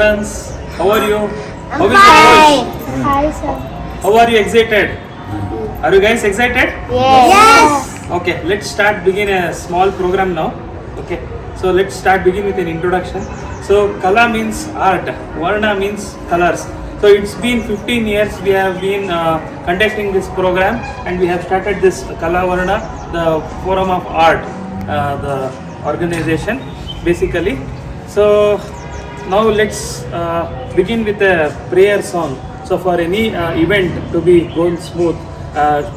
Childrens, how are you? How is Hi. the Hi, sir. How are you excited? Are you guys excited? Yes. Okay, let's start begin a small program now. Okay, so let's start begin with an introduction. So Kala means art, Varna means colors. So it's been 15 years we have been conducting this program, and we have started this Kala Varna, the forum of art, the organization basically. So now let's begin with a prayer song. So for any event to be going smooth,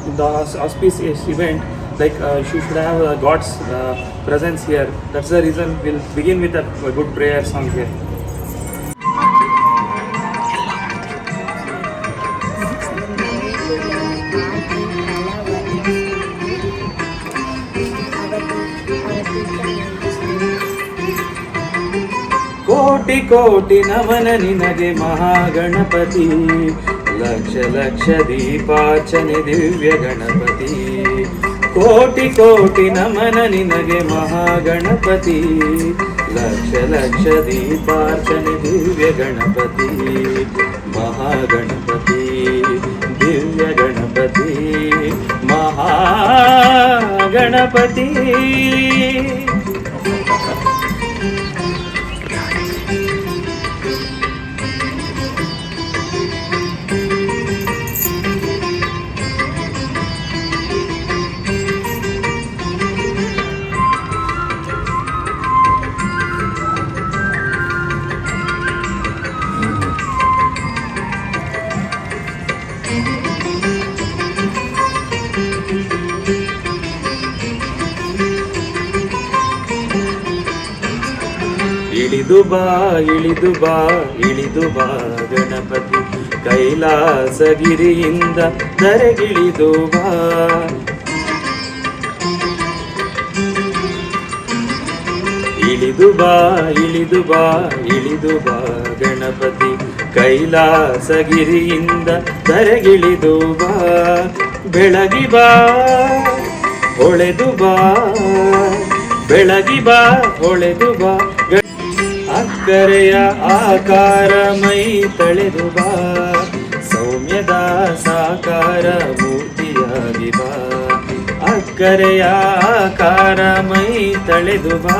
in the auspicious event, like you should have God's presence here. That's the reason we'll begin with a good prayer song here. ಕೋಟಿ ಕೋಟಿ ನಮನ ನಿನಗೆ ಮಹಾಗಣಪತಿ, ಲಕ್ಷ ಲಕ್ಷ ದೀಪಾರ್ಚನೆ ದಿವ್ಯ ಗಣಪತಿ. ಕೋಟಿ ಕೋಟಿ ನಮನ ನಿನಗೆ ಮಹಾಗಣಪತಿ, ಲಕ್ಷ ಲಕ್ಷ ದೀಪಾರ್ಚನೆ ದಿವ್ಯ ಗಣಪತಿ. ಮಹಾಗಣಪತಿ ದಿವ್ಯ ಗಣಪತಿ ಮಹಾಗಣಪತಿ. ಇಳಿದು ಬಾ ಇಳಿದು ಬಾ ಇಳಿದು ಬಾ ಗಣಪತಿ, ಕೈಲಾಸಗಿರಿಯಿಂದ ಧರೆಗಿಳಿದು ಬಾ. ಇಳಿದು ಬಾ ಇಳಿದು ಬಾ ಇಳಿದು ಬಾ ಗಣಪತಿ, ಕೈಲಾಸಗಿರಿಯಿಂದ ಧರೆಗಿಳಿದು ಬಾ. ಬೆಳಗಿ ಬಾ ಹೊಳೆದು ಬಾ, ಬೆಳಗಿ ಬಾ ಹೊಳೆದು ಬಾ. ಅಕ್ಕರೆಯ ಆಕಾರ ಮೈ ತಳೆದು ಬಾ, ಸೌಮ್ಯದ ಸಾಕಾರ ಮೂರ್ತಿಯಾಗಿ ಬಾ. ಅಕ್ಕರೆಯ ಆಕಾರ ಮೈ ತಳೆದು ಬಾ,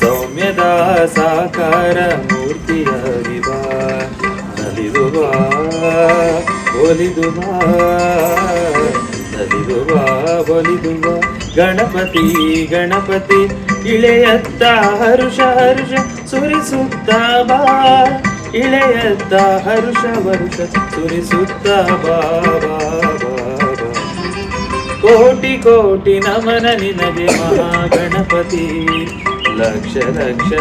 ಸೌಮ್ಯದ ಸಾಕಾರ ಮೂರ್ತಿಯಾಗಿ ಬಾ. ನಲಿದು ಬಾ ಒಲಿದು ಬಾ, ನಲಿದು ಬಾ ಒಲಿದು ಬಾ. ಗಣಪತಿ ಗಣಪತಿ ಇಳೆಯತ್ತ ಹರುಷ ಹರುಷ ಸುರಿಸುತ್ತ ಬಾ, ಇಳೆಯತ್ತ ಹರುಷ ವರುಷ ಸುರಿಸುತ್ತ ಬಾ ಬಾ ಬಾ ಬಾ. ಕೋಟಿ ಕೋಟಿ ನಮನ ನಿನಗೆ ಮಹಾಗಣಪತಿ, ಲಕ್ಷ ಲಕ್ಷ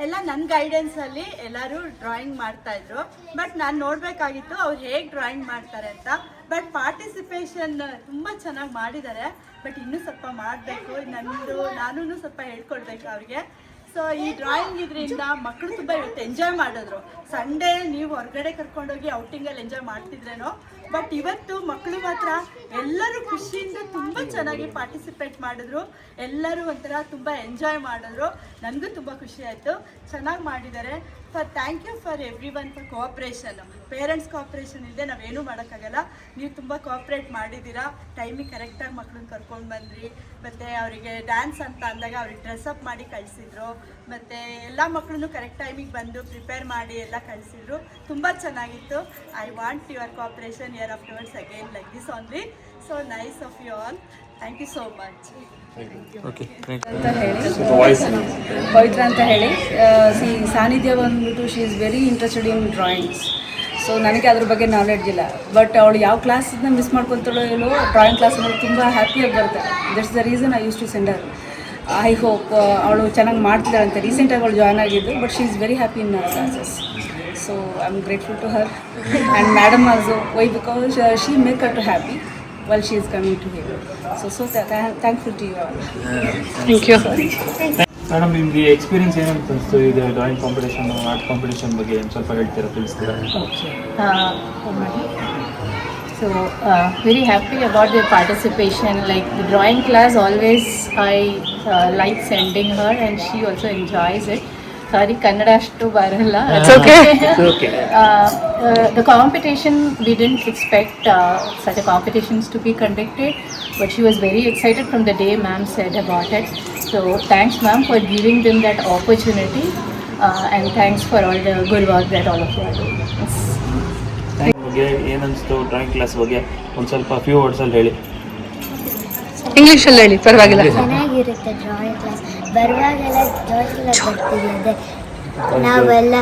ಎಲ್ಲ ನನ್ನ ಗೈಡೆನ್ಸಲ್ಲಿ ಎಲ್ಲರೂ ಡ್ರಾಯಿಂಗ್ ಮಾಡ್ತಾಯಿದ್ರು. ಬಟ್ ನಾನು ನೋಡಬೇಕಾಗಿತ್ತು ಅವ್ರು ಹೇಗೆ ಡ್ರಾಯಿಂಗ್ ಮಾಡ್ತಾರೆ ಅಂತ. ಬಟ್ ಪಾರ್ಟಿಸಿಪೇಷನ್ ತುಂಬ ಚೆನ್ನಾಗಿ ಮಾಡಿದ್ದಾರೆ. ಬಟ್ ಇನ್ನೂ ಸ್ವಲ್ಪ ಮಾಡಬೇಕು, ನಾನು ಸ್ವಲ್ಪ ಹೇಳ್ಕೊಡ್ಬೇಕು ಅವ್ರಿಗೆ. ಸೊ ಈ ಡ್ರಾಯಿಂಗ್ ಇದರಿಂದ ಮಕ್ಕಳು ತುಂಬ ಇವತ್ತು ಎಂಜಾಯ್ ಮಾಡಿದ್ರು. ಸಂಡೇ ನೀವು ಹೊರಗಡೆ ಕರ್ಕೊಂಡೋಗಿ ಔಟಿಂಗಲ್ಲಿ ಎಂಜಾಯ್ ಮಾಡ್ತಿದ್ರೇನೋ, ಬಟ್ ಇವತ್ತು ಮಕ್ಕಳು ಮಾತ್ರ ಎಲ್ಲರೂ ಖುಷಿಯಿಂದ ತುಂಬ ಚೆನ್ನಾಗಿ ಪಾರ್ಟಿಸಿಪೇಟ್ ಮಾಡಿದ್ರು. ಎಲ್ಲರೂ ಒಂಥರ ತುಂಬ ಎಂಜಾಯ್ ಮಾಡಿದ್ರು. ನನಗೂ ತುಂಬ ಖುಷಿ ಆಯಿತು, ಚೆನ್ನಾಗಿ ಮಾಡಿದ್ದಾರೆ. Thank you for everyone for cooperation. Parents cooperation ಇಲ್ಲದೆ ನಾವೇನೂ ಮಾಡೋಕ್ಕಾಗಲ್ಲ. ನೀವು ತುಂಬ ಕೋಆಪ್ರೇಟ್ ಮಾಡಿದ್ದೀರಾ. ಟೈಮಿಗೆ ಕರೆಕ್ಟಾಗಿ ಮಕ್ಕಳನ್ನ ಕರ್ಕೊಂಡು ಬಂದ್ರಿ. ಮತ್ತು ಅವರಿಗೆ ಡ್ಯಾನ್ಸ್ ಅಂತ ಅಂದಾಗ ಅವ್ರಿಗೆ ಡ್ರೆಸ್ಅಪ್ ಮಾಡಿ ಕಳಿಸಿದ್ರು. ಮತ್ತು ಎಲ್ಲ ಮಕ್ಕಳನ್ನು ಕರೆಕ್ಟ್ ಟೈಮಿಗೆ ಬಂದು ಪ್ರಿಪೇರ್ ಮಾಡಿ ಎಲ್ಲ ಕಳಿಸಿದ್ರು. ತುಂಬ ಚೆನ್ನಾಗಿತ್ತು. I want your cooperation year afterwards again like this only. So nice of you all. Thank you so much. ಅಂತ ಹೇಳಿ ಪವಿತ್ರ ಅಂತ ಹೇಳಿ ಸಾನ್ನಿಧ್ಯ ಬಂದ್ಬಿಟ್ಟು she is very interested in drawings. So ನನಗೆ ಅದ್ರ ಬಗ್ಗೆ ನಾಲೆಡ್ಜ್ ಇಲ್ಲ. ಬಟ್ ಅವಳು ಯಾವ ಕ್ಲಾಸನ್ನ ಮಿಸ್ ಮಾಡ್ಕೊತಾಳೋ ಏನೋ, ಡ್ರಾಯಿಂಗ್ ಕ್ಲಾಸ್ ಅಂದರೆ ತುಂಬ ಹ್ಯಾಪಿಯಾಗಿ ಬರ್ತಾಳೆ. That's the reason I use to send her. I hope ಅವಳು ಚೆನ್ನಾಗಿ ಮಾಡ್ತಿದ್ದಾಳೆ ಅಂತ. ರೀಸೆಂಟಾಗಿ ಅವಳು ಜಾಯ್ನ್ ಆಗಿದ್ದು, but she is very happy in classes. So I am grateful to her and madam also. Why? Because she make her to happy while she is coming to here. So thankful to you all. Thank you. Madam, ನಿಮಗೆ experience ಏನಂತ ಅನಿಸ್ತು ಇದು drawing competition, art competition ಬಗ್ಗೆ ಏನು ಸ್ವಲ್ಪ ಹೇಳ್ತೀರಾ, ತಿಳಿಸ್ತೀರಾ? So very happy about the participation. Like the drawing class, always I like sending her, and she also enjoys it. Sorry, Kannada ashtu baralla. It's okay. It's okay. The competition, we didn't expect such a competitions to be conducted, but she was very excited from the day ma'am said about it. So thanks ma'am for giving them that opportunity, and thanks for all the good work that all of you are doing. Yes. ಬಗ್ಗೆ ಏನನ್ನಿಸ್ತು drawing class ಬಗ್ಗೆ ಒಂದು ಸ್ವಲ್ಪ few ವರ್ಡ್ಸಲ್ಲಿ ಹೇಳಿ. ಇಂಗ್ಲೀಷಲ್ಲಿ ಹೇಳಿ, ಪರವಾಗಿಲ್ಲ. ಚೆನ್ನಾಗಿರುತ್ತೆ drawing class. ಬರುವಾಗೆಲ್ಲ ಜೋಶೆಲ್ಲ ಬರ್ತೀವಿ. ಅದೇ ನಾವೆಲ್ಲ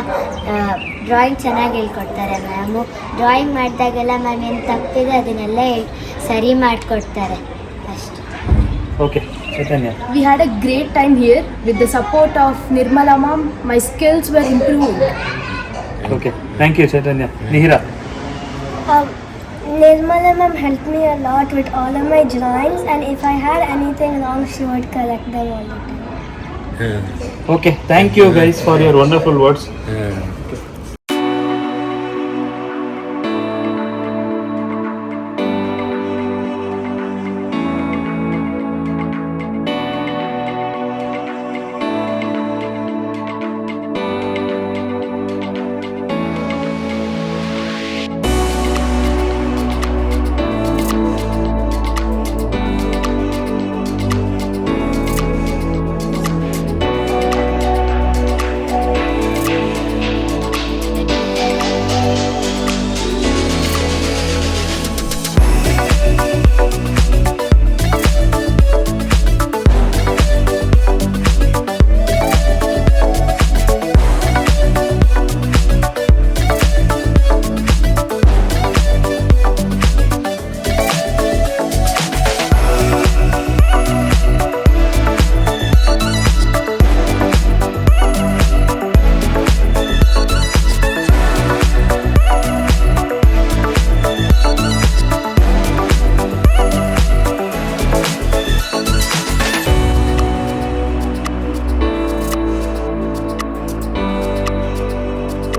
ಡ್ರಾಯಿಂಗ್ ಚೆನ್ನಾಗಿ ಹೇಳ್ಕೊಡ್ತಾರೆ ಮ್ಯಾಮು. ಡ್ರಾಯಿಂಗ್ ಮಾಡಿದಾಗೆಲ್ಲ ಮ್ಯಾಮ್ ಏನು ತಪ್ಪಿದೆ ಅದನ್ನೆಲ್ಲ ಸರಿ ಮಾಡಿಕೊಡ್ತಾರೆ ಅಷ್ಟೇ. Okay, Chaitanya. We had a great time here with the support of Nirmala ma'am. My skills were improved. Okay, thank you Chaitanya. Nihira. Nirmala ma'am helped me a lot with all of my drawings, and if I had anything wrong, she would correct them all the time. Okay, thank you guys for your wonderful words.